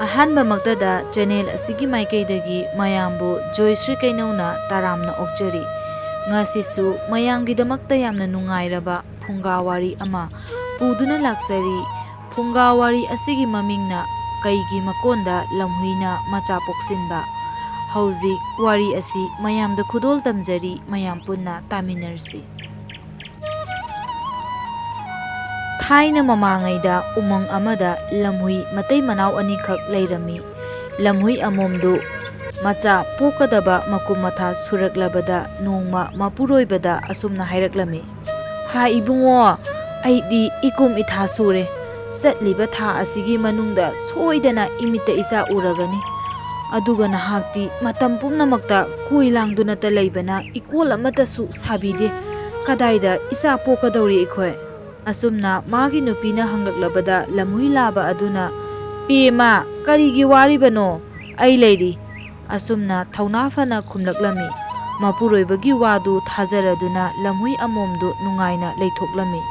ꯑꯍꯥꯟꯕꯃꯛꯇꯗ channel ꯑꯁꯤꯒꯤ ꯃꯥꯏꯀꯩꯗꯒꯤ ꯃꯌꯥꯝꯕꯨ ꯖꯣꯏꯁ꯭ꯔꯤ ꯀꯩꯅꯧꯅ ꯇꯔꯥꯝꯅ ꯑꯣꯛꯆꯔꯤ꯫ ꯉꯁꯤꯁꯨ ꯃꯌꯥꯝꯒꯤꯗꯃꯛꯇ ꯌꯥꯝꯅ ꯅꯨꯡꯉꯥꯏꯔꯕ ꯐꯨꯡꯒꯥꯋꯥꯔꯤ ꯑꯃ ꯄꯨꯗꯨꯅ ꯂꯥꯛꯆꯔꯤ꯫ ꯐꯨꯡꯒꯥꯋꯥꯔꯤ ꯑꯁꯤꯒꯤ ꯃꯃꯤꯡꯅ ꯀꯩꯒꯤ ꯃꯀꯣꯟꯗ ꯂꯝꯍꯨꯏꯅ ꯃꯆꯥ ꯄꯣꯛꯁꯤꯟꯕ꯫ ꯍꯧꯖꯤꯛ ꯋꯥꯔꯤ ꯑꯁꯤ ꯃꯌꯥꯝꯗ ꯈꯨꯗꯣꯜ ꯇꯝꯖꯔꯤ, ꯃꯌꯥꯝ ꯄꯨꯟꯅ ꯇꯥꯃꯤꯟꯅꯔꯁꯤ꯫ ꯊꯥꯏꯅ ꯃꯃꯥꯡꯉꯩꯗ ꯎꯃꯪ ꯑꯃꯗ ꯂꯝꯍꯨꯏ ꯃꯇꯩ ꯃꯅꯥꯎ ꯑꯅꯤꯈꯛ ꯂꯩꯔꯝꯃꯤ꯫ ꯂꯝꯍꯨꯏ ꯑꯃꯣꯝꯗꯨ ꯃꯆꯥ ꯄꯣꯛꯀꯗꯕ ꯃꯀꯨꯝ ꯃꯊꯥ ꯁꯨꯔꯛꯂꯕꯗ ꯅꯣꯡꯃ ꯃꯄꯨꯔꯣꯏꯕꯗ ꯑꯁꯨꯝꯅ ꯍꯥꯏꯔꯛꯂꯝꯃꯤ: "ꯍꯥ ꯏꯕꯨꯡꯉꯣ, ꯑꯩꯗꯤ ꯏꯀꯨꯝ ꯏꯊꯥ ꯁꯨꯔꯦ꯫ ꯆꯠꯂꯤꯕ ꯊꯥ ꯑꯁꯤꯒꯤ ꯃꯅꯨꯡꯗ ꯁꯣꯏꯗꯅ ꯏꯃꯤꯠꯇ ꯏꯆꯥ ꯎꯔꯒꯅꯤ꯫ ꯑꯗꯨꯒ ꯅꯍꯥꯛꯇꯤ ꯃꯇꯝ ꯄꯨꯝꯅꯃꯛꯇ ꯀꯣꯏ ꯂꯥꯡꯗꯨꯅꯇ ꯂꯩꯕꯅ ꯏꯀꯣꯜ ꯑꯃꯠꯇꯁꯨ ꯁꯥꯕꯤꯗꯦ꯫ ꯀꯗꯥꯏꯗ ꯏꯆꯥ ꯄꯣꯛꯀꯗꯧꯔꯤ ꯑꯩꯈꯣꯏ?" ꯑꯁꯨꯝꯅ ꯃꯥꯒꯤ ꯅꯨꯄꯤꯅ ꯍꯪꯂꯛꯂꯕꯗ ꯂꯝꯍꯨꯏ ꯂꯥꯕ ꯑꯗꯨꯅ, "ꯄꯦꯃꯥ, ꯀꯔꯤꯒꯤ ꯋꯥꯔꯤꯕꯅꯣ? ꯑꯩ ꯂꯩꯔꯤ", ꯑꯁꯨꯝꯅ ꯊꯧꯅꯥ ꯐꯅ ꯈꯨꯝꯂꯛꯂꯝꯃꯤ꯫ ꯃꯄꯨꯔꯣꯏꯕꯒꯤ ꯋꯥꯗꯨ ꯊꯥꯖꯔꯗꯨꯅ ꯂꯝꯍꯨꯏ ꯑꯃꯣꯝꯗꯨ ꯅꯨꯡꯉꯥꯏꯅ ꯂꯩꯊꯣꯛꯂꯝꯃꯤ꯫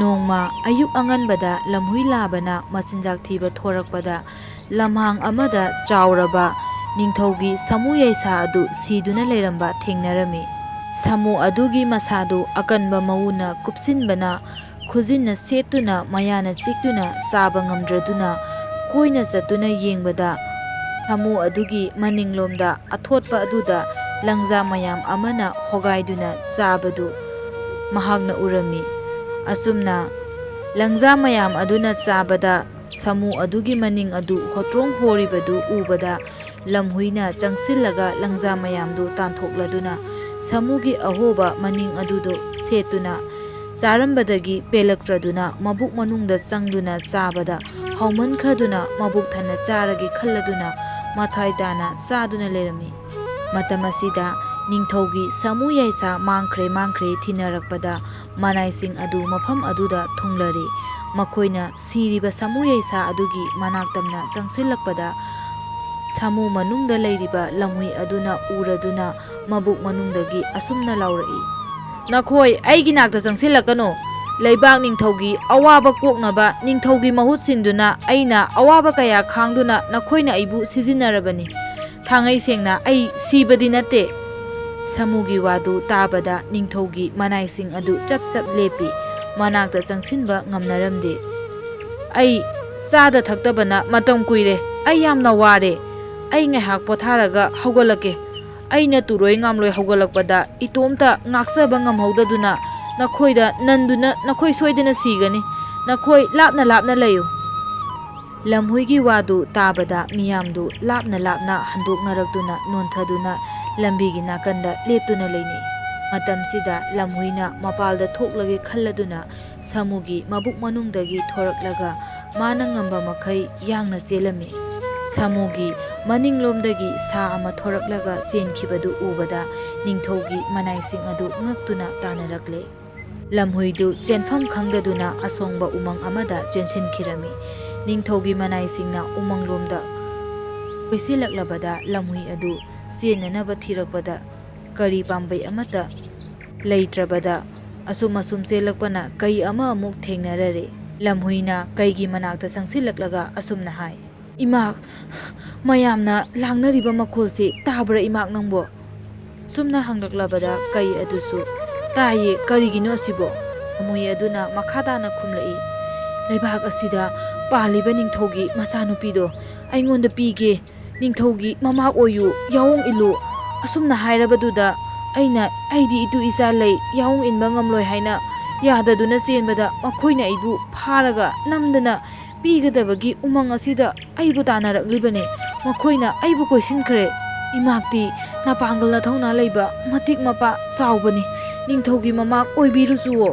ꯅꯣꯡꯃ ꯑꯌꯨꯛ ꯑꯉꯟꯕꯗ ꯂꯝꯍꯨꯏ ꯂꯥꯕꯅ ꯃꯆꯤꯟꯖꯥꯛ ꯊꯤꯕ ꯊꯣꯔꯛꯄꯗ ꯂꯝꯍꯥꯡ ꯑꯃꯗ ꯆꯥꯎꯔꯕ ꯅꯤꯡꯊꯧꯒꯤ ꯁꯥꯃꯨ ꯌꯩꯁꯥ ꯑꯗꯨ ꯁꯤꯗꯨꯅ ꯂꯩꯔꯝꯕ ꯊꯦꯡꯅꯔꯝꯃꯤ꯫ ꯁꯥꯃꯨ ꯑꯗꯨꯒꯤ ꯃꯁꯥꯗꯨ ꯑꯀꯟꯕ ꯃꯎꯅ ꯀꯨꯞꯁꯤꯟꯕꯅ ꯈꯨꯖꯤꯟꯅ ꯁꯦꯠꯇꯨꯅ ꯃꯌꯥꯅ ꯆꯤꯛꯇꯨꯅ ꯆꯥꯕ ꯉꯝꯗ꯭ꯔꯗꯨꯅ ꯀꯣꯏꯅ ꯆꯠꯇꯨꯅ ꯌꯦꯡꯕꯗ ꯁꯥꯃꯨ ꯑꯗꯨꯒꯤ ꯃꯅꯤꯡꯂꯣꯝꯗ ꯑꯊꯣꯠꯄ ꯑꯗꯨꯗ ꯂꯪꯖꯥ ꯃꯌꯥꯝ ꯑꯃꯅ ꯍꯣꯒꯥꯏꯗꯨꯅ ꯆꯥꯕꯗꯨ ꯃꯍꯥꯛꯅ ꯎꯔꯝꯃꯤ꯫ ꯑꯁꯨꯝꯅ ꯂꯪꯖꯥ ꯃꯌꯥꯝ ꯑꯗꯨꯅ ꯆꯥꯕꯗ ꯁꯥꯃꯨ ꯑꯗꯨꯒꯤ ꯃꯅꯤꯡ ꯑꯗꯨ ꯍꯣꯇ꯭ꯔꯣꯡ ꯍꯣꯔꯤꯕꯗꯨ ꯎꯕꯗ ꯂꯝꯍꯨꯏꯅ ꯆꯪꯁꯤꯜꯂꯒ ꯂꯪꯖꯥ ꯃꯌꯥꯝꯗꯨ ꯇꯥꯟꯊꯣꯛꯂꯗꯨꯅ ꯁꯥꯃꯨꯒꯤ ꯑꯍꯣꯕ ꯃꯅꯤꯡ ꯑꯗꯨꯗꯨ ꯁꯦꯠꯇꯨꯅ ꯆꯥꯔꯝꯕꯗꯒꯤ ꯄꯦꯜꯂꯛꯇ꯭ꯔꯗꯨꯅ ꯃꯕꯨꯛ ꯃꯅꯨꯡꯗ ꯆꯪꯗꯨꯅ ꯆꯥꯕꯗ ꯍꯥꯎꯃꯟꯈ꯭ꯔꯗꯨꯅ ꯃꯕꯨꯛ ꯊꯟꯅ ꯆꯥꯔꯒꯦ ꯈꯜꯂꯗꯨꯅ ꯃꯊ꯭ꯋꯥꯏ ꯇꯥꯅ ꯆꯥꯗꯨꯅ ꯂꯩꯔꯝꯃꯤ꯫ ꯃꯇꯝ ꯑꯁꯤꯗ ꯅꯤꯡꯊꯧꯒꯤ ꯁꯥꯃꯨ ꯌꯩꯁꯥ ꯃꯥꯡꯈ꯭ꯔꯦ ꯊꯤꯅꯔꯛꯄꯗ ꯃꯅꯥꯏꯁꯤꯡ ꯑꯗꯨ ꯃꯐꯝ ꯑꯗꯨꯗ ꯊꯨꯡꯂꯔꯦ꯫ ꯃꯈꯣꯏꯅ ꯁꯤꯔꯤꯕ ꯁꯥꯃꯨ ꯌꯩꯁꯥ ꯑꯗꯨꯒꯤ ꯃꯅꯥꯛ ꯇꯝꯅ ꯆꯪꯁꯤꯜꯂꯛꯄꯗ ꯁꯥꯃꯨ ꯃꯅꯨꯡꯗ ꯂꯩꯔꯤꯕ ꯂꯝꯍꯨꯏ ꯑꯗꯨꯅ ꯎꯔꯗꯨꯅ ꯃꯕꯨꯛ ꯃꯅꯨꯡꯗꯒꯤ ꯑꯁꯨꯝꯅ ꯂꯥꯎꯔꯛꯏ: "ꯅꯈꯣꯏ ꯑꯩꯒꯤ ꯅꯥꯛꯇ ꯆꯪꯁꯤꯜꯂꯛꯀꯅꯨ! ꯂꯩꯕꯥꯛ ꯅꯤꯡꯊꯧꯒꯤ ꯑꯋꯥꯕ ꯀꯣꯛꯅꯕ ꯅꯤꯡꯊꯧꯒꯤ ꯃꯍꯨꯠ ꯁꯤꯟꯗꯨꯅ ꯑꯩꯅ ꯑꯋꯥꯕ ꯀꯌꯥ ꯈꯥꯡꯗꯨꯅ ꯅꯈꯣꯏꯅ ꯑꯩꯕꯨ ꯁꯤꯖꯤꯟꯅꯔꯕꯅꯤ꯫ ꯊꯥꯡꯉꯩ ꯁꯦꯡꯅ ꯑꯩ ꯁꯤꯕꯗꯤ ꯅꯠꯇꯦ"꯫ ꯁꯥꯃꯨꯒꯤ ꯋꯥꯗꯨ ꯇꯥꯕꯗ ꯅꯤꯡꯊꯧꯒꯤ ꯃꯅꯥꯏꯁꯤꯡ ꯑꯗꯨ ꯆꯞ ꯆꯞ ꯂꯦꯞꯄꯤ, ꯃꯅꯥꯛꯇ ꯆꯪꯁꯤꯟꯕ ꯉꯝꯅꯔꯝꯗꯦ꯫ "ꯑꯩ ꯆꯥꯗ ꯊꯛꯇꯕꯅ ꯃꯇꯝ ꯀꯨꯏꯔꯦ꯫ ꯑꯩ ꯌꯥꯝꯅ ꯋꯥꯔꯦ꯫ ꯑꯩ ꯉꯥꯏꯍꯥꯛ ꯄꯣꯊꯥꯔꯒ ꯍꯧꯒꯠꯂꯛꯀꯦ꯫ ꯑꯩꯅ ꯇꯨꯔꯣꯏ ꯉꯥꯝꯂꯣꯏ ꯍꯧꯒꯠꯂꯛꯄꯗ ꯏꯇꯣꯝꯇ ꯉꯥꯛꯆꯕ ꯉꯝꯍꯧꯗꯗꯨꯅ ꯅꯈꯣꯏꯗ ꯅꯟꯗꯨꯅ ꯅꯈꯣꯏ ꯁꯣꯏꯗꯅ ꯁꯤꯒꯅꯤ꯫ ꯅꯈꯣꯏ ꯂꯥꯞꯅ ꯂꯥꯞꯅ ꯂꯩꯌꯨ"꯫ ꯂꯝꯍꯨꯏꯒꯤ ꯋꯥꯗꯨ ꯇꯥꯕꯗ ꯃꯤꯌꯥꯝꯗꯨ ꯂꯥꯞꯅ ꯂꯥꯞꯅ ꯍꯟꯗꯣꯛꯅꯔꯛꯇꯨꯅ ꯅꯣꯟꯊꯗꯨꯅ ꯂꯝꯕꯤꯒꯤ ꯅꯥꯀꯟꯗ ꯂꯦꯞꯇꯨꯅ ꯂꯩꯅꯩ꯫ ꯃꯇꯝꯁꯤꯗ ꯂꯝꯍꯨꯏꯅ ꯃꯄꯥꯜꯗ ꯊꯣꯛꯂꯒꯦ ꯈꯜꯂꯗꯨꯅ ꯁꯥꯃꯨꯒꯤ ꯃꯕꯨꯛ ꯃꯅꯨꯡꯗꯒꯤ ꯊꯣꯔꯛꯂꯒ ꯃꯥꯅ ꯉꯝꯕ ꯃꯈꯩ ꯌꯥꯡꯅ ꯆꯦꯜꯂꯝꯃꯤ꯫ ꯁꯥꯃꯨꯒꯤ ꯃꯅꯤꯡꯂꯣꯝꯗꯒꯤ ꯁꯥ ꯑꯃ ꯊꯣꯔꯛꯂꯒ ꯆꯦꯟꯈꯤꯕꯗꯨ ꯎꯕꯗ ꯅꯤꯡꯊꯧꯒꯤ ꯃꯅꯥꯏꯁꯤꯡ ꯑꯗꯨ ꯉꯛꯇꯨꯅ ꯇꯥꯅꯔꯛꯂꯦ꯫ ꯂꯝꯍꯨꯏꯗꯨ ꯆꯦꯟꯐꯝ ꯈꯪꯗꯗꯨꯅ ꯑꯁꯣꯡꯕ ꯎꯃꯪ ꯑꯃꯗ ꯆꯦꯟꯁꯤꯟꯈꯤꯔꯝꯃꯤ꯫ ꯅꯤꯡꯊꯧꯒꯤ ꯃꯅꯥꯏꯁꯤꯡꯅ ꯎꯃꯪꯂꯣꯝꯗ ꯀꯣꯏꯁꯤꯜꯂꯛꯂꯕꯗ ꯂꯝꯍꯨꯏ ꯑꯗꯨ ꯆꯦꯟꯅꯅꯕ ꯊꯤꯔꯛꯄꯗ ꯀꯔꯤ ꯄꯥꯝꯕꯩ ꯑꯃꯠꯇ ꯂꯩꯇ꯭ꯔꯕꯗ ꯑꯁꯨꯝ ꯆꯦꯜꯂꯛꯄꯅ ꯀꯩ ꯑꯃ ꯑꯃꯨꯛ ꯊꯦꯡꯅꯔꯔꯦ꯫ ꯂꯝꯍꯨꯏꯅ ꯀꯩꯒꯤ ꯃꯅꯥꯛꯇ ꯆꯪꯁꯤꯜꯂꯛꯂꯒ ꯑꯁꯨꯝꯅ ꯍꯥꯏ: "ꯏꯃꯥꯛ, ꯃꯌꯥꯝꯅ ꯂꯥꯡꯅꯔꯤꯕ ꯃꯈꯣꯜꯁꯤ ꯇꯥꯕ꯭ꯔꯥ ꯏꯃꯥꯛ ꯅꯪꯕꯣ?" ꯑꯁꯨꯝꯅ ꯍꯪꯂꯛꯂꯕꯗ ꯀꯩ ꯑꯗꯨꯁꯨ, "ꯇꯥꯏꯌꯦ, ꯀꯔꯤꯒꯤꯅꯣ ꯑꯁꯤꯕꯣ?" ꯂꯝꯍꯨꯏ ꯑꯗꯨꯅ ꯃꯈꯥ ꯇꯥꯅ ꯈꯨꯝꯂꯛꯏ: "ꯂꯩꯕꯥꯛ ꯑꯁꯤꯗ ꯄꯥꯜꯂꯤꯕ ꯅꯤꯡꯊꯧꯒꯤ ꯃꯆꯥꯅꯨꯄꯤꯗꯣ ꯑꯩꯉꯣꯟꯗ ꯄꯤꯒꯦ, ꯅꯤꯡꯊꯧꯒꯤ ꯃꯃꯥꯛ ꯑꯣꯏꯌꯨ, ꯌꯥꯑꯣꯡ ꯏꯜꯂꯨ꯫ ꯑꯁꯨꯝꯅ ꯍꯥꯏꯔꯕꯗꯨꯗ ꯑꯩꯗꯤ ꯏꯇꯨ ꯏꯆꯥ ꯂꯩ, ꯌꯥꯑꯣꯡ ꯏꯟꯕ ꯉꯝꯂꯣꯏ ꯍꯥꯏꯅ ꯌꯥꯗꯗꯨꯅ ꯆꯦꯟꯕꯗ ꯃꯈꯣꯏꯅ ꯑꯩꯕꯨ ꯐꯥꯔꯒ ꯅꯝꯗꯅ ꯄꯤꯒꯗꯕꯒꯤ ꯎꯃꯪ ꯑꯁꯤꯗ ꯑꯩꯕꯨ ꯇꯥꯟꯅꯔꯛꯂꯤꯕꯅꯤ꯫ ꯃꯈꯣꯏꯅ ꯑꯩꯕꯨ ꯀꯣꯏꯁꯤꯟꯈ꯭ꯔꯦ꯫ ꯏꯃꯥꯛꯇꯤ ꯅꯄꯥꯡꯒꯜ ꯅꯊꯧꯅꯥ ꯂꯩꯕ ꯃꯇꯤꯛ ꯃꯄꯥ ꯆꯥꯎꯕꯅꯤ, ꯅꯤꯡꯊꯧꯒꯤ ꯃꯃꯥꯛ ꯑꯣꯏꯕꯤꯔꯨꯆꯨꯋꯣ"꯫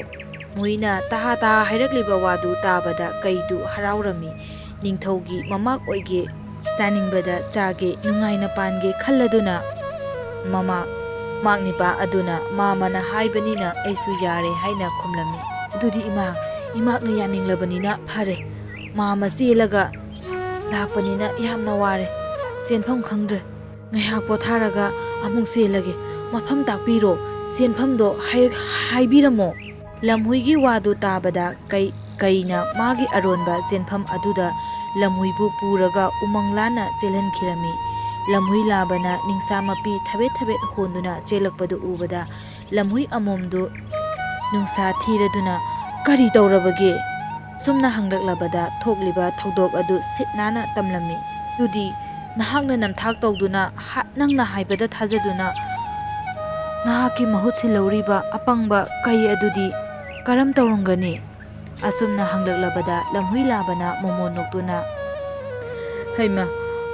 ꯂꯝꯍꯨꯏꯅ ꯇꯍꯥ ꯇꯍꯥ ꯍꯥꯏꯔꯛꯂꯤꯕ ꯋꯥꯗꯨ ꯇꯥꯕꯗ ꯀꯩꯗꯨ ꯍꯔꯥꯎꯔꯝꯃꯤ꯫ ꯅꯤꯡꯊꯧꯒꯤ ꯃꯃꯥꯛ ꯑꯣꯏꯒꯦ, ꯆꯥꯅꯤꯡꯕꯗ ꯆꯥꯒꯦ, ꯅꯨꯡꯉꯥꯏꯅ ꯄꯥꯟꯒꯦ ꯈꯜꯂꯗꯨꯅ ꯃꯃꯥꯛꯅꯤꯄꯥ ꯑꯗꯨꯅ ꯃꯥꯃꯅ ꯍꯥꯏꯕꯅꯤꯅ ꯑꯩꯁꯨ ꯌꯥꯔꯦ ꯍꯥꯏꯅ ꯈꯨꯝꯂꯝꯃꯤ꯫ "ꯑꯗꯨꯗꯤ ꯏꯃꯥꯛꯅ ꯌꯥꯅꯤꯡꯂꯕꯅꯤꯅ ꯐꯔꯦ꯫ ꯃꯥꯃ ꯆꯦꯜꯂꯒ ꯂꯥꯛꯄꯅꯤꯅ ꯌꯥꯝꯅ ꯋꯥꯔꯦ, ꯆꯦꯟꯐꯝ ꯈꯪꯗ꯭ꯔꯦ꯫ ꯉꯥꯏꯍꯥꯛ ꯄꯣꯊꯥꯔꯒ ꯑꯃꯨꯛ ꯆꯦꯜꯂꯒꯦ꯫ ꯃꯐꯝ ꯇꯥꯛꯄꯤꯔꯣ, ꯆꯦꯟꯐꯝꯗꯣ ꯍꯥꯏꯕꯤꯔꯝꯃꯣ"꯫ ꯂꯝꯍꯨꯏꯒꯤ ꯋꯥꯗꯨ ꯇꯥꯕꯗ ꯀꯩꯅ ꯃꯥꯒꯤ ꯑꯔꯣꯟꯕ ꯆꯦꯟꯐꯝ ꯑꯗꯨꯗ ꯂꯝꯍꯨꯏꯕꯨ ꯄꯨꯔꯒ ꯎꯃꯪ ꯂꯥꯟꯅ ꯆꯦꯜꯍꯟꯈꯤꯔꯝꯃꯤ꯫ ꯂꯝꯍꯨꯏ ꯂꯥꯕꯅ ꯅꯤꯡꯁꯥ ꯃꯄꯤ ꯊꯕꯦꯠ ꯊꯕꯦꯠ ꯍꯣꯟꯗꯨꯅ ꯆꯦꯜꯂꯛꯄꯗꯨ ꯎꯕꯗ ꯂꯝꯍꯨꯏ ꯑꯃꯣꯝꯗꯨ ꯅꯨꯡꯁꯥ ꯊꯤꯔꯗꯨꯅ "ꯀꯔꯤ ꯇꯧꯔꯕꯒꯦ?" ꯁꯨꯝꯅ ꯍꯪꯂꯛꯂꯕꯗ ꯊꯣꯛꯂꯤꯕ ꯊꯧꯗꯣꯛ ꯑꯗꯨ ꯁꯤꯠ ꯅꯥꯟꯅ ꯇꯝꯂꯝꯃꯤ꯫ "ꯑꯗꯨꯗꯤ ꯅꯍꯥꯛꯅ ꯅꯝꯊꯥꯛ ꯇꯧꯗꯨꯅ ꯅꯪꯅ ꯍꯥꯏꯕꯗ ꯊꯥꯖꯗꯨꯅ ꯅꯍꯥꯛꯀꯤ ꯃꯍꯨꯠ ꯁꯤꯜꯍꯧꯔꯤꯕ ꯑꯄꯪꯕ ꯀꯩ ꯑꯗꯨꯗꯤ ꯀꯔꯝ ꯇꯧꯔꯝꯒꯅꯤ?" ꯑꯁꯨꯝꯅ ꯍꯪꯂꯛꯂꯕꯗ ꯂꯝꯍꯨꯏ ꯂꯥꯕꯅ ꯃꯣꯃꯣꯟ ꯅꯣꯛꯇꯨꯅ "ꯍꯩꯃꯥ,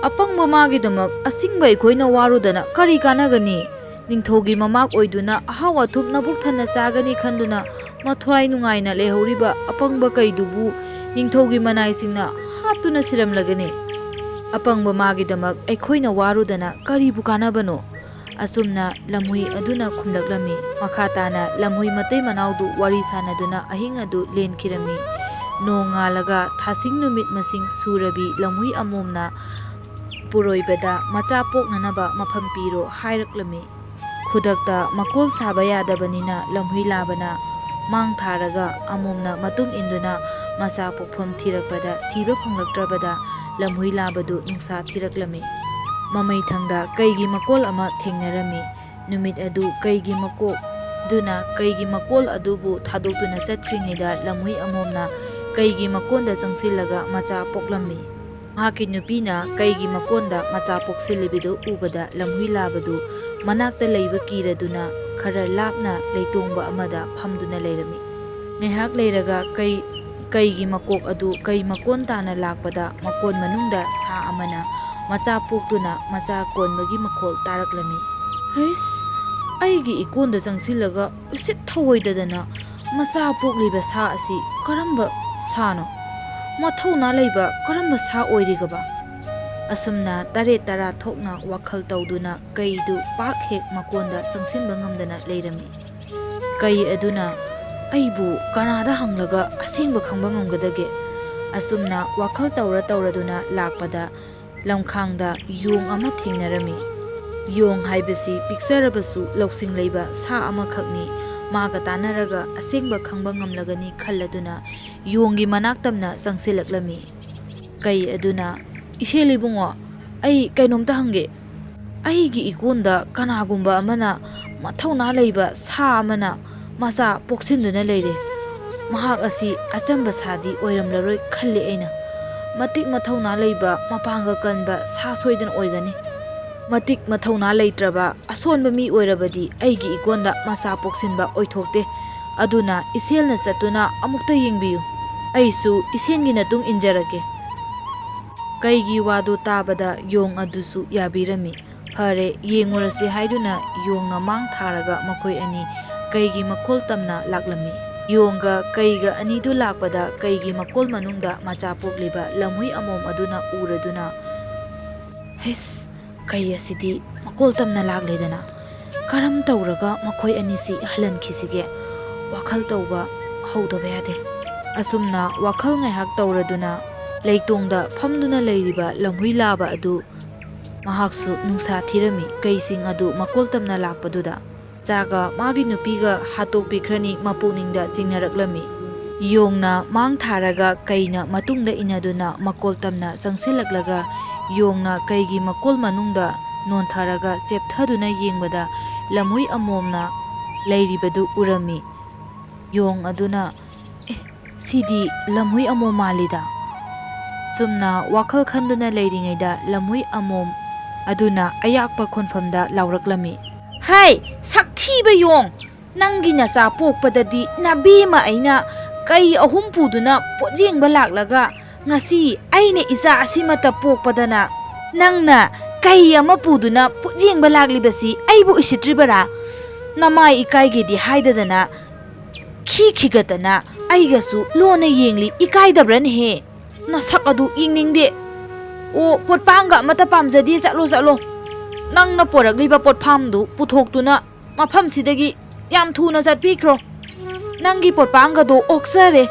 ꯑꯄꯪꯕ ꯃꯥꯒꯤꯗꯃꯛ ꯑꯁꯤꯡꯕ ꯑꯩꯈꯣꯏꯅ ꯋꯥꯔꯨꯗꯅ ꯀꯔꯤ ꯀꯥꯟꯅꯒꯅꯤ? ꯅꯤꯡꯊꯧꯒꯤ ꯃꯃꯥꯛ ꯑꯣꯏꯗꯨꯅ ꯑꯍꯥꯎ ꯑꯊꯨꯝ ꯅꯕꯨꯛ ꯊꯟꯅ ꯆꯥꯒꯅꯤ ꯈꯟꯗꯨꯅ ꯃꯊ꯭ꯋꯥꯏ ꯅꯨꯡꯉꯥꯏꯅ ꯂꯩꯍꯧꯔꯤꯕ ꯑꯄꯪꯕ ꯀꯩꯗꯨꯕꯨ ꯅꯤꯡꯊꯧꯒꯤ ꯃꯅꯥꯏꯁꯤꯡꯅ ꯍꯥꯠꯇꯨꯅ ꯁꯤꯔꯝꯂꯒꯅꯤ꯫ ꯑꯄꯪꯕ ꯃꯥꯒꯤꯗꯃꯛ ꯑꯩꯈꯣꯏꯅ ꯋꯥꯔꯨꯗꯅ ꯀꯔꯤꯕꯨ ꯀꯥꯟꯅꯕꯅꯣ?" ꯑꯁꯨꯝꯅ ꯂꯝꯍꯨꯏ ꯑꯗꯨꯅ ꯈꯨꯝꯂꯛꯂꯝꯃꯤ꯫ ꯃꯈꯥ ꯇꯥꯅ ꯂꯝꯍꯨꯏ ꯃꯇꯩ ꯃꯅꯥꯎꯗꯨ ꯋꯥꯔꯤ ꯁꯥꯅꯗꯨꯅ ꯑꯍꯤꯡ ꯑꯗꯨ ꯂꯦꯟꯈꯤꯔꯝꯃꯤ꯫ ꯅꯣꯡ ꯉꯥꯜꯂꯒ ꯊꯥꯁꯤꯡ ꯅꯨꯃꯤꯠ ꯃꯁꯤꯡ ꯁꯨꯔꯕꯤ ꯂꯝꯍꯨꯏ ꯑꯃꯣꯝꯅ ꯄꯨꯔꯣꯏꯕꯗ "ꯃꯆꯥ ꯄꯣꯛꯅꯅꯕ ꯃꯐꯝ ꯄꯤꯔꯣ" ꯍꯥꯏꯔꯛꯂꯝꯃꯤ꯫ ꯈꯨꯗꯛꯇ ꯃꯀꯣꯜ ꯁꯥꯕ ꯌꯥꯗꯕꯅꯤꯅ ꯂꯝꯍꯨꯏ ꯂꯥꯕꯅ ꯃꯥꯡ ꯊꯥꯔꯒ ꯑꯃꯣꯝꯅ ꯃꯇꯨꯡ ꯏꯟꯗꯨꯅ ꯃꯆꯥ ꯄꯣꯛꯐꯝ ꯊꯤꯔꯛꯄꯗ ꯊꯤꯕ ꯐꯪꯂꯛꯇ꯭ꯔꯕꯗ ꯂꯝꯍꯨꯏ ꯂꯥꯕꯗꯨ ꯅꯨꯡꯁꯥ ꯊꯤꯔꯛꯂꯝꯃꯤ꯫ ꯃꯃꯩꯊꯪꯗ ꯀꯩꯒꯤ ꯃꯀꯣꯜ ꯑꯃ ꯊꯦꯡꯅꯔꯝꯃꯤ꯫ ꯅꯨꯃꯤꯠ ꯑꯗꯨ ꯀꯩꯒꯤ ꯃꯀꯣꯛ ꯗꯨꯅ ꯀꯩꯒꯤ ꯃꯀꯣꯜ ꯑꯗꯨꯕꯨ ꯊꯥꯗꯣꯛꯇꯨꯅ ꯆꯠꯈ꯭ꯔꯤꯉꯩꯗ ꯂꯝꯍꯨꯏ ꯑꯃꯣꯝꯅ ꯀꯩꯒꯤ ꯃꯀꯣꯟꯗ ꯆꯪꯁꯤꯜꯂꯒ ꯃꯆꯥ ꯄꯣꯛꯂꯝꯃꯤ꯫ ꯃꯍꯥꯛꯀꯤ ꯅꯨꯄꯤꯅ ꯀꯩꯒꯤ ꯃꯀꯣꯟꯗ ꯃꯆꯥ ꯄꯣꯛꯁꯤꯜꯂꯤꯕꯗꯨ ꯎꯕꯗ ꯂꯝꯍꯨꯏ ꯂꯥꯕꯗꯨ ꯃꯅꯥꯛꯇ ꯂꯩꯕ ꯀꯤꯔꯗꯨꯅ ꯈꯔ ꯂꯥꯞꯅ ꯂꯩꯇꯣꯡꯕ ꯑꯃꯗ ꯐꯝꯗꯨꯅ ꯂꯩꯔꯝꯃꯤ꯫ ꯉꯥꯏꯍꯥꯛ ꯂꯩꯔꯒ ꯀꯩꯒꯤ ꯃꯀꯣꯛ ꯑꯗꯨ ꯀꯩ ꯃꯀꯣꯟ ꯇꯥꯅ ꯂꯥꯛꯄꯗ ꯃꯀꯣꯟ ꯃꯅꯨꯡꯗ ꯁꯥ ꯑꯃꯅ ꯃꯆꯥ ꯄꯣꯛꯇꯨꯅ ꯃꯆꯥ ꯀꯣꯟꯕꯒꯤ ꯃꯈꯣꯜ ꯇꯥꯔꯛꯂꯝꯃꯤ꯫ "ꯍꯩꯁ, ꯑꯩꯒꯤ ꯏꯀꯣꯟꯗ ꯆꯪꯁꯤꯜꯂꯒ ꯎꯁꯤꯠ ꯊꯑꯣꯏꯗꯗꯅ ꯃꯆꯥ ꯄꯣꯛꯂꯤꯕ ꯁꯥ ꯑꯁꯤ ꯀꯔꯝꯕ ꯁꯥꯅꯣ? ꯃꯊꯧꯅꯥ ꯂꯩꯕ ꯀꯔꯝꯕ ꯁꯥ ꯑꯣꯏꯔꯤꯒꯕ?" ꯑꯁꯨꯝꯅ ꯇꯔꯦꯠ ꯇꯔꯥ ꯊꯣꯛꯅ ꯋꯥꯈꯜ ꯇꯧꯗꯨꯅ ꯀꯩꯗꯨ ꯄꯥꯛ ꯍꯦꯛ ꯃꯀꯣꯟꯗ ꯆꯪꯁꯤꯟꯕ ꯉꯝꯗꯅ ꯂꯩꯔꯝꯃꯤ꯫ ꯀꯩ ꯑꯗꯨꯅ "ꯑꯩꯕꯨ ꯀꯅꯥꯗ ꯍꯪꯂꯒ ꯑꯁꯦꯡꯕ ꯈꯪꯕ ꯉꯝꯒꯗꯒꯦ?" ꯑꯁꯨꯝꯅ ꯋꯥꯈꯜ ꯇꯧꯔꯗꯨꯅ ꯂꯥꯛꯄꯗ ꯂꯝꯈꯥꯡꯗ ꯌꯣꯡ ꯑꯃ ꯊꯦꯡꯅꯔꯝꯃꯤ꯫ ꯌꯣꯡ ꯍꯥꯏꯕꯁꯤ ꯄꯤꯛꯆꯔꯕꯁꯨ ꯂꯧꯁꯤꯡ ꯂꯩꯕ ꯁꯥ ꯑꯃꯈꯛꯅꯤ꯫ ꯃꯥꯒ ꯇꯥꯟꯅꯔꯒ ꯑꯁꯦꯡꯕ ꯈꯪꯕ ꯉꯝꯂꯒꯅꯤ ꯈꯜꯂꯗꯨꯅ ꯌꯣꯡꯒꯤ ꯃꯅꯥꯛꯇꯝꯅ ꯆꯪꯁꯤꯜꯂꯛꯂꯝꯃꯤ꯫ ꯀꯩ ꯑꯗꯨꯅ "ꯏꯆꯦꯜ ꯏꯕꯨꯡꯉꯣ, ꯑꯩ ꯀꯩꯅꯣꯝꯇ ꯍꯪꯒꯦ꯫ ꯑꯩꯒꯤ ꯏꯀꯣꯟꯗ ꯀꯅꯥꯒꯨꯝꯕ ꯑꯃꯅ ꯃꯊꯧꯅꯥ ꯂꯩꯕ ꯁꯥ ꯑꯃꯅ ꯃꯆꯥ ꯄꯣꯛꯁꯤꯟꯗꯨꯅ ꯂꯩꯔꯦ꯫ ꯃꯍꯥꯛ ꯑꯁꯤ ꯑꯆꯝꯕ ꯁꯥꯗꯤ ꯑꯣꯏꯔꯝꯂꯔꯣꯏ ꯈꯜꯂꯤ ꯑꯩꯅ꯫ ꯃꯇꯤꯛ ꯃꯊꯧꯅꯥ ꯂꯩꯕ ꯃꯄꯥꯡꯒꯜ ꯀꯟꯕ ꯁꯥ ꯁꯣꯏꯗꯅ ꯑꯣꯏꯒꯅꯤ꯫ ꯃꯇꯤꯛ ꯃꯊꯧꯅꯥ ꯂꯩꯇ꯭ꯔꯕ ꯑꯁꯣꯟꯕ ꯃꯤ ꯑꯣꯏꯔꯕꯗꯤ ꯑꯩꯒꯤ ꯏꯀꯣꯟꯗ ꯃꯆꯥ ꯄꯣꯛꯁꯤꯟꯕ ꯑꯣꯏꯊꯣꯛꯇꯦ꯫ ꯑꯗꯨꯅ ꯏꯆꯦꯜꯅ ꯆꯠꯇꯨꯅ ꯑꯃꯨꯛꯇ ꯌꯦꯡꯕꯤꯌꯨ꯫ ꯑꯩꯁꯨ ꯏꯆꯦꯜꯒꯤ ꯃꯇꯨꯡ ꯏꯟꯖꯔꯒꯦ." ꯀꯩꯒꯤ ꯋꯥꯗꯨ ꯇꯥꯕꯗ ꯌꯣꯡ ꯑꯗꯨꯁꯨ ꯌꯥꯕꯤꯔꯝꯃꯤ꯫ ꯐꯔꯦ, ꯌꯦꯡꯉꯨꯔꯁꯤ ꯍꯥꯏꯗꯨꯅ ꯌꯣꯡꯅ ꯃꯥꯡ ꯊꯥꯔꯒ ꯃꯈꯣꯏ ꯑꯅꯤ ꯀꯩꯒꯤ ꯃꯀꯣꯜ ꯇꯝꯅ ꯂꯥꯛꯂꯝꯃꯤ꯫ ꯌꯣꯡꯒ ꯀꯩꯒ ꯑꯅꯤꯗꯨ ꯂꯥꯛꯄꯗ ꯀꯩꯒꯤ ꯃꯀꯣꯜ ꯃꯅꯨꯡꯗ ꯃꯆꯥ ꯄꯣꯛꯂꯤꯕ ꯂꯝꯍꯨꯏ ꯑꯃꯣꯝ ꯑꯗꯨꯅ ꯎꯔꯗꯨꯅ "ꯍꯩꯁ, ꯀꯩ ꯑꯁꯤꯗꯤ ꯃꯀꯣꯜ ꯇꯝꯅ ꯂꯥꯛꯂꯦꯗꯅ꯫ ꯀꯔꯝ ꯇꯧꯔꯒ ꯃꯈꯣꯏ ꯑꯅꯤꯁꯤ ꯍꯜꯍꯟꯈꯤꯁꯤꯒꯦ? ꯋꯥꯈꯜ ꯇꯧꯕ ꯍꯧꯗꯕ ꯌꯥꯗꯦ." ꯑꯁꯨꯝꯅ ꯋꯥꯈꯜ ꯉꯥꯏꯍꯥꯛ ꯇꯧꯔꯗꯨꯅ ꯂꯩꯇꯣꯡꯗ ꯐꯝꯗꯨꯅ ꯂꯩꯔꯤꯕ ꯂꯝꯍꯨꯏ ꯂꯥꯕ ꯑꯗꯨ ꯃꯍꯥꯛꯁꯨ ꯅꯨꯡꯁꯥ ꯊꯤꯔꯝꯃꯤ꯫ ꯀꯩꯁꯤꯡ ꯑꯗꯨ ꯃꯀꯣꯜ ꯇꯝꯅ ꯂꯥꯛꯄꯗꯨꯗ ꯃꯆꯥꯒ ꯃꯥꯒꯤ ꯅꯨꯄꯤꯒ ꯍꯥꯠꯇꯣꯛꯄꯤꯈ꯭ꯔꯅꯤ ꯃꯄꯨꯛꯅꯤꯡꯗ ꯆꯤꯡꯅꯔꯛꯂꯝꯃꯤ꯫ ꯌꯣꯡꯅ ꯃꯥꯡ ꯊꯥꯔꯒ ꯀꯩꯅ ꯃꯇꯨꯡꯗ ꯏꯟꯅꯗꯨꯅ ꯃꯀꯣꯜ ꯇꯝꯅ ꯆꯪꯁꯤꯜꯂꯛꯂꯒ ꯌꯣꯡꯅ ꯀꯩꯒꯤ ꯃꯀꯣꯜ ꯃꯅꯨꯡꯗ ꯅꯣꯟꯊꯔꯒ ꯆꯦꯞꯊꯗꯨꯅ ꯌꯦꯡꯕꯗ ꯂꯝꯍꯨꯏ ꯑꯃꯣꯝꯅ ꯂꯩꯔꯤꯕꯗꯨ ꯎꯔꯝꯃꯤ꯫ ꯌꯣꯡ ꯑꯗꯨꯅ "ꯑꯦ, ꯁꯤꯗꯤ ꯂꯝꯍꯨꯏ ꯑꯃꯣꯝ ꯃꯥꯜꯂꯤꯗ." ꯆꯨꯝꯅ ꯋꯥꯈꯜ ꯈꯟꯗꯨꯅ ꯂꯩꯔꯤꯉꯩꯗ ꯂꯝꯍꯨꯏ ꯑꯃꯣꯝ ꯑꯗꯨꯅ ꯑꯌꯥꯛꯄ ꯈꯣꯟꯐꯝꯗ ꯂꯥꯎꯔꯛꯂꯝꯃꯤ꯫ "ꯍꯩ, ꯁꯛꯊꯤꯕ ꯌꯣꯡ! ꯅꯪꯒꯤ ꯅꯆꯥ ꯄꯣꯛꯄꯗꯗꯤ ꯅꯕꯦꯝꯃ ꯑꯩꯅ ꯀꯩ 3 ꯄꯨꯗꯨꯅ ꯄꯣꯠꯌꯦꯡꯕ ꯂꯥꯛꯂꯒ ꯉꯁꯤ ꯑꯩꯅ ꯏꯆꯥ ꯑꯁꯤꯃꯇ ꯄꯣꯛꯄꯗꯅ ꯅꯪꯅ ꯀꯩ 1 ꯄꯨꯗꯨꯅ ꯄꯣꯠꯌꯦꯡꯕ ꯂꯥꯛꯂꯤꯕꯁꯤ ꯑꯩꯕꯨ ꯎꯁꯤꯠꯇ꯭ꯔꯤꯕꯔꯥ? ꯅꯃꯥꯏ ꯏꯀꯥꯏꯒꯦꯗꯤ ꯍꯥꯏꯗꯗꯅ ꯈꯤꯒꯠꯇꯅ ꯑꯩꯒꯁꯨ ꯂꯣꯟꯅ ꯌꯦꯡꯂꯤ, ꯏꯀꯥꯏꯗꯕ꯭ꯔꯅꯦꯍꯦ? ꯅꯁꯛ ꯑꯗꯨ ꯌꯦꯡꯅꯤꯡꯗꯦ꯫ ꯑꯣ, ꯄꯣꯠꯄꯥꯡꯒ ꯑꯃꯠꯇ ꯄꯥꯝꯖꯗꯦ, ꯆꯠꯂꯣ꯫ ꯅꯪꯅ ꯄꯣꯔꯛꯂꯤꯕ ꯄꯣꯠꯐꯥꯝꯗꯨ ꯄꯨꯊꯣꯛꯇꯨꯅ ꯃꯐꯝꯁꯤꯗꯒꯤ ꯌꯥꯝ ꯊꯨꯅ ꯆꯠꯄꯤꯈ꯭ꯔꯣ꯫ ꯅꯪꯒꯤ ꯄꯣꯠꯄꯥꯡꯒꯗꯣ ꯑꯣꯛꯆꯔꯦ."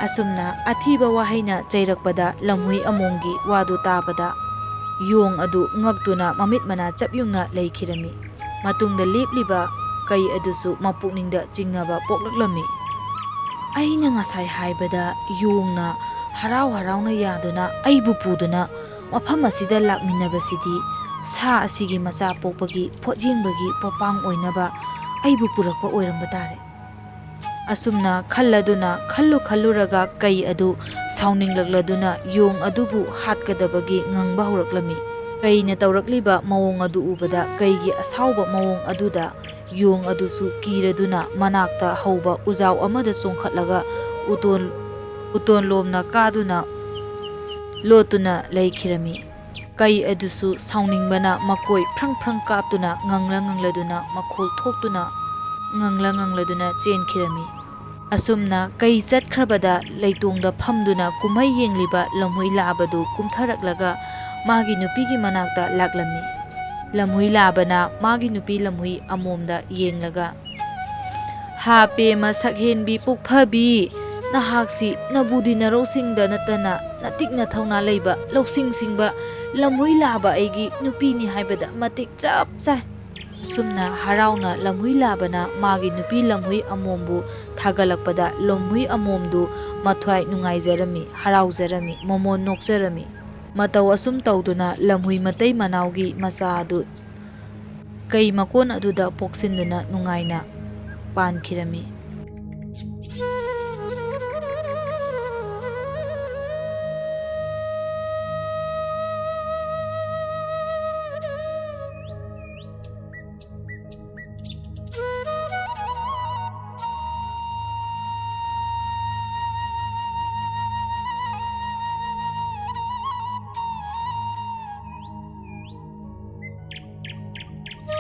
ꯑꯁꯨꯝꯅ ꯑꯊꯤꯕ ꯋꯥꯍꯩꯅ ꯆꯩꯔꯛꯄꯗ ꯂꯝꯍꯨꯏ ꯑꯃꯣꯝꯒꯤ ꯋꯥꯗꯨ ꯇꯥꯕꯗ ꯌꯣꯡ ꯑꯗꯨ ꯉꯛꯇꯨꯅ ꯃꯃꯤꯠ ꯃꯅꯥ ꯆꯞꯌꯨꯡꯅ ꯂꯩꯈꯤꯔꯝꯃꯤ꯫ ꯃꯇꯨꯡꯗ ꯂꯦꯞꯂꯤꯕ ꯀꯩ ꯑꯗꯨꯁꯨ ꯃꯄꯨꯛꯅꯤꯡꯗ ꯆꯤꯡꯅꯕ ꯄꯣꯛꯂꯛꯂꯝꯃꯤ꯫ "ꯑꯩꯅ ꯉꯁꯥꯏ ꯍꯥꯏꯕꯗ ꯌꯣꯡꯅ ꯍꯔꯥꯎ ꯍꯔꯥꯎꯅ ꯌꯥꯗꯨꯅ ꯑꯩꯕꯨ ꯄꯨꯗꯨꯅ ꯃꯐꯝ ꯑꯁꯤꯗ ꯂꯥꯛꯃꯤꯟꯅꯕꯁꯤꯗꯤ ꯁꯥ ꯑꯁꯤꯒꯤ ꯃꯆꯥ ꯄꯣꯛꯄꯒꯤ ꯄꯣꯠꯌꯦꯡꯕꯒꯤ ꯄꯣꯠꯄꯥꯡ ꯑꯣꯏꯅꯕ ꯑꯩꯕꯨ ꯄꯨꯔꯛꯄ ꯑꯣꯏꯔꯝꯕ ꯇꯥꯔꯦ꯫ ꯑꯁꯨꯝꯅ ꯈꯜꯂꯗꯨꯅ ꯈꯜꯂꯨꯔꯒ ꯀꯩ ꯑꯗꯨ ꯁꯥꯎꯅꯤꯡꯂꯛꯂꯗꯨꯅ ꯌꯣꯡ ꯑꯗꯨꯕꯨ ꯍꯥꯠꯀꯗꯕꯒꯤ ꯉꯪꯕ ꯍꯧꯔꯛꯂꯝꯃꯤ꯫ ꯀꯩꯅ ꯇꯧꯔꯛꯂꯤꯕ ꯃꯑꯣꯡ ꯑꯗꯨ ꯎꯕꯗ ꯀꯩꯒꯤ ꯑꯁꯥꯎꯕ ꯃꯑꯣꯡ ꯑꯗꯨꯗ ꯌꯣꯡ ꯑꯗꯨꯁꯨ ꯀꯤꯔꯗꯨꯅ ꯃꯅꯥꯛꯇ ꯍꯧꯕ ꯎꯖꯥꯎ ꯑꯃꯗ ꯆꯣꯡꯈꯠꯂꯒ ꯎꯇꯣꯟꯂꯣꯝꯅ ꯀꯥꯗꯨꯅ ꯂꯣꯠꯇꯨꯅ ꯂꯩꯈꯤꯔꯝꯃꯤ꯫ ꯀꯩ ꯑꯗꯨꯁꯨ ꯁꯥꯎꯅꯤꯡꯕꯅ ꯃꯀꯣꯏ ꯐ꯭ꯔꯪ ꯐ꯭ꯔꯪ ꯀꯥꯞꯇꯨꯅ ꯉꯪꯂꯗꯨꯅ ꯃꯈꯣꯜ ꯊꯣꯛꯇꯨꯅ ꯉꯪꯂꯗꯨꯅ ꯆꯦꯟꯈꯤꯔꯝꯃꯤ꯫ ꯑꯁꯨꯝꯅ ꯀꯩ ꯆꯠꯈ꯭ꯔꯕꯗ ꯂꯩꯇꯣꯡꯗ ꯐꯝꯗꯨꯅ ꯀꯨꯝꯍꯩ ꯌꯦꯡꯂꯤꯕ ꯂꯝꯍꯨꯏ ꯂꯥꯕꯗꯨ ꯀꯨꯝꯊꯔꯛꯂꯒ ꯃꯥꯒꯤ ꯅꯨꯄꯤꯒꯤ ꯃꯅꯥꯛꯇ ꯂꯥꯛꯂꯝꯃꯤ꯫ ꯂꯝꯍꯨꯏ ꯂꯥꯕꯅ ꯃꯥꯒꯤ ꯅꯨꯄꯤ ꯂꯝꯍꯨꯏ ꯑꯃꯣꯝꯗ ꯌꯦꯡꯂꯒ "ꯍꯥ ꯄꯦꯃ ꯁꯛꯍꯦꯟꯕꯤ ꯄꯨꯛꯐꯕꯤ, ꯅꯍꯥꯛꯁꯤ ꯅꯕꯨꯗꯤ ꯅꯔꯧꯁꯤꯡꯗ ꯅꯠꯇꯅ ꯅꯇꯤꯛ ꯅꯊꯧꯅꯥ ꯂꯩꯕ ꯂꯧꯁꯤꯡ ꯁꯤꯡꯕ ꯂꯝꯍꯨꯏ ꯂꯥꯕ ꯑꯩꯒꯤ ꯅꯨꯄꯤꯅꯤ ꯍꯥꯏꯕꯗ ꯃꯇꯤꯛ ꯆꯞ ꯆꯥꯏ"꯫ ꯑꯁꯨꯝꯅ ꯍꯔꯥꯎꯅ ꯂꯝꯍꯨꯏ ꯂꯥꯕꯅ ꯃꯥꯒꯤ ꯅꯨꯄꯤ ꯂꯝꯍꯨꯏ ꯑꯃꯣꯝꯕꯨ ꯊꯥꯒꯠꯂꯛꯄꯗ ꯂꯝꯍꯨꯏ ꯑꯃꯣꯝꯗꯨ ꯃꯊ꯭ꯋꯥꯏ ꯅꯨꯡꯉꯥꯏꯖꯔꯝꯃꯤ, ꯍꯔꯥꯎꯖꯔꯝꯃꯤ, ꯃꯃꯣꯟ ꯅꯣꯛꯆꯔꯝꯃꯤ꯫ ꯃꯇꯧ ꯑꯁꯨꯝ ꯇꯧꯗꯨꯅ ꯂꯝꯍꯨꯏ ꯃꯇꯩ ꯃꯅꯥꯎꯒꯤ ꯃꯆꯥ ꯑꯗꯨ ꯀꯩ ꯃꯀꯣꯟ ꯑꯗꯨꯗ ꯄꯣꯛꯁꯤꯟꯗꯨꯅ ꯅꯨꯡꯉꯥꯏꯅ ꯄꯥꯟꯈꯤꯔꯝꯃꯤ꯫